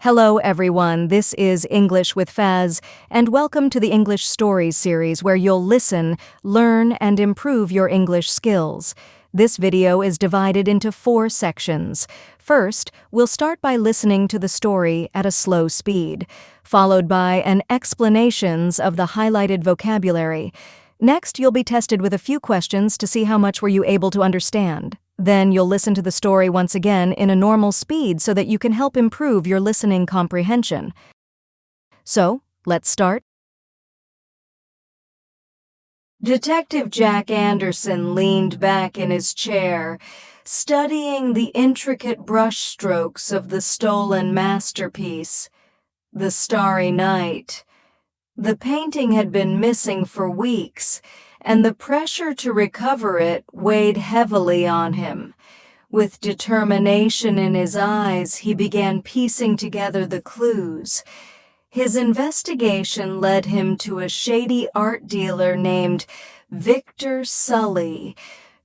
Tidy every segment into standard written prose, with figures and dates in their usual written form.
Hello, everyone. This is English with Faz, and welcome to the English Stories series where you'll listen, learn, and improve your English skills. This video is divided into 4 sections. First, we'll start by listening to the story at a slow speed, followed by an explanations of the highlighted vocabulary. Next, you'll be tested with a few questions to see how much were you able to understand. Then you'll listen to the story once again in a normal speed so that you can help improve your listening comprehension. So, let's start. Detective Jack Anderson leaned back in his chair, studying the intricate brushstrokes of the stolen masterpiece, The Starry Night. The painting had been missing for weeks, and the pressure to recover it weighed heavily on him. With determination in his eyes, he began piecing together the clues. His investigation led him to a shady art dealer named Victor Sully,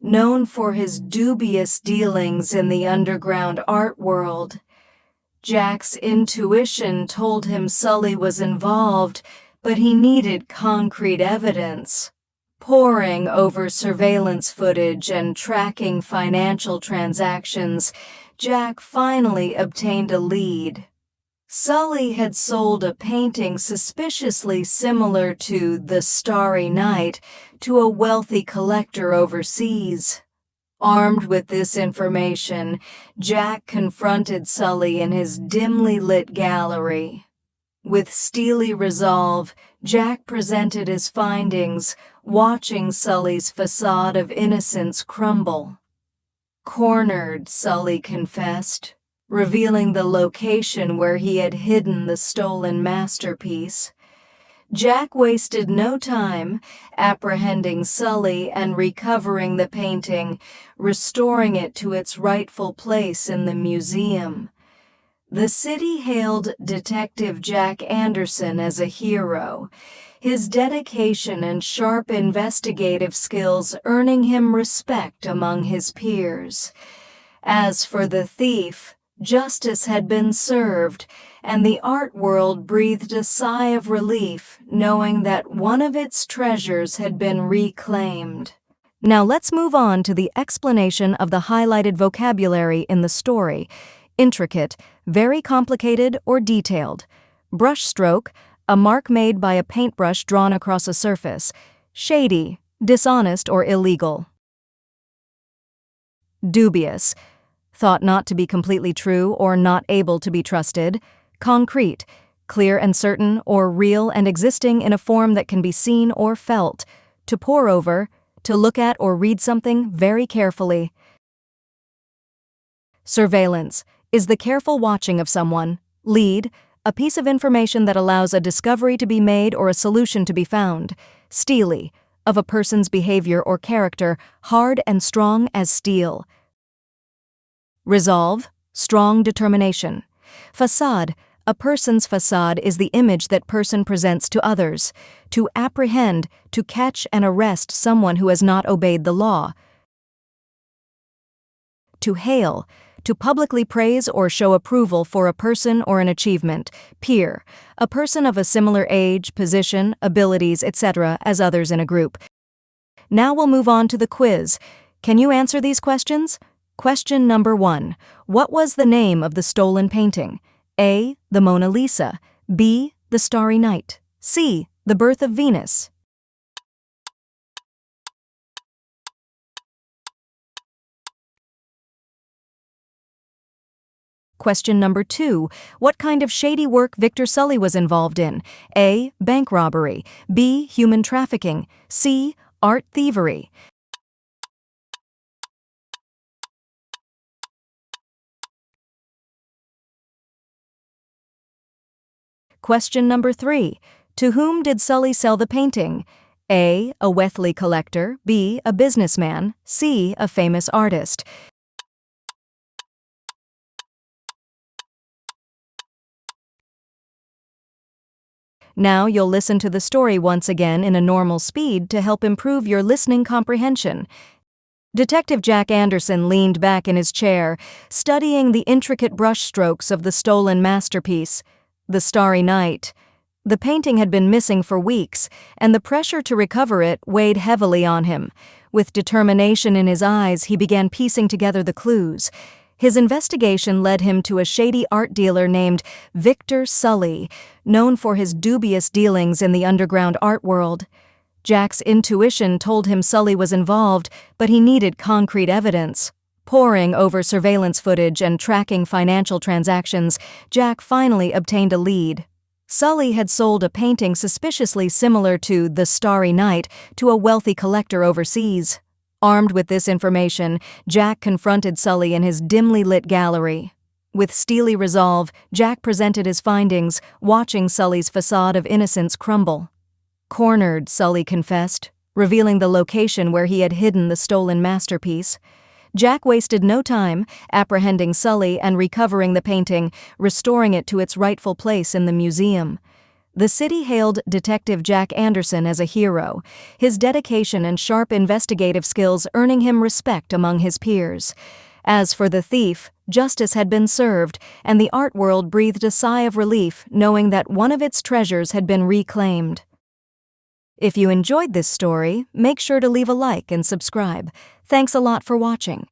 known for his dubious dealings in the underground art world. Jack's intuition told him Sully was involved, but he needed concrete evidence. Poring over surveillance footage and tracking financial transactions, Jack finally obtained a lead. Sully had sold a painting suspiciously similar to The Starry Night to a wealthy collector overseas. Armed with this information, Jack confronted Sully in his dimly lit gallery. With steely resolve, Jack presented his findings, watching Sully's facade of innocence crumble. Cornered, Sully confessed, revealing the location where he had hidden the stolen masterpiece. Jack wasted no time apprehending Sully and recovering the painting, restoring it to its rightful place in the museum. The city hailed Detective Jack Anderson as a hero, his dedication and sharp investigative skills earning him respect among his peers. As for the thief, justice had been served, and the art world breathed a sigh of relief knowing that one of its treasures had been reclaimed. Now let's move on to the explanation of the highlighted vocabulary in the story. Intricate, very complicated or detailed. Brushstroke, a mark made by a paintbrush drawn across a surface. Shady, dishonest or illegal. Dubious, thought not to be completely true or not able to be trusted. Concrete, clear and certain or real and existing in a form that can be seen or felt. To pore over, to look at or read something very carefully. Surveillance is the careful watching of someone. Lead, a piece of information that allows a discovery to be made or a solution to be found. Steely, of a person's behavior or character, hard and strong as steel. Resolve, strong determination. Facade, a person's facade is the image that person presents to others. To apprehend, to catch and arrest someone who has not obeyed the law. To hail, to publicly praise or show approval for a person or an achievement. Peer, a person of a similar age, position, abilities, etc. as others in a group. Now we'll move on to the quiz. Can you answer these questions? Question number 1. What was the name of the stolen painting? A. The Mona Lisa. B. The Starry Night. C. The Birth of Venus. Question number 2. What kind of shady work Victor Sully was involved in? A. Bank robbery. B. Human trafficking. C. Art thievery. Question number 3. To whom did Sully sell the painting? A. A wealthy collector. B. A businessman. C. A famous artist. Now you'll listen to the story once again in a normal speed to help improve your listening comprehension. Detective Jack Anderson leaned back in his chair, studying the intricate brushstrokes of the stolen masterpiece, The Starry Night. The painting had been missing for weeks, and the pressure to recover it weighed heavily on him. With determination in his eyes, he began piecing together the clues. His investigation led him to a shady art dealer named Victor Sully, known for his dubious dealings in the underground art world. Jack's intuition told him Sully was involved, but he needed concrete evidence. Poring over surveillance footage and tracking financial transactions, Jack finally obtained a lead. Sully had sold a painting suspiciously similar to The Starry Night to a wealthy collector overseas. Armed with this information, Jack confronted Sully in his dimly lit gallery. With steely resolve, Jack presented his findings, watching Sully's facade of innocence crumble. Cornered, Sully confessed, revealing the location where he had hidden the stolen masterpiece. Jack wasted no time, apprehending Sully and recovering the painting, restoring it to its rightful place in the museum. The city hailed Detective Jack Anderson as a hero, his dedication and sharp investigative skills earning him respect among his peers. As for the thief, justice had been served, and the art world breathed a sigh of relief knowing that one of its treasures had been reclaimed. If you enjoyed this story, make sure to leave a like and subscribe. Thanks a lot for watching.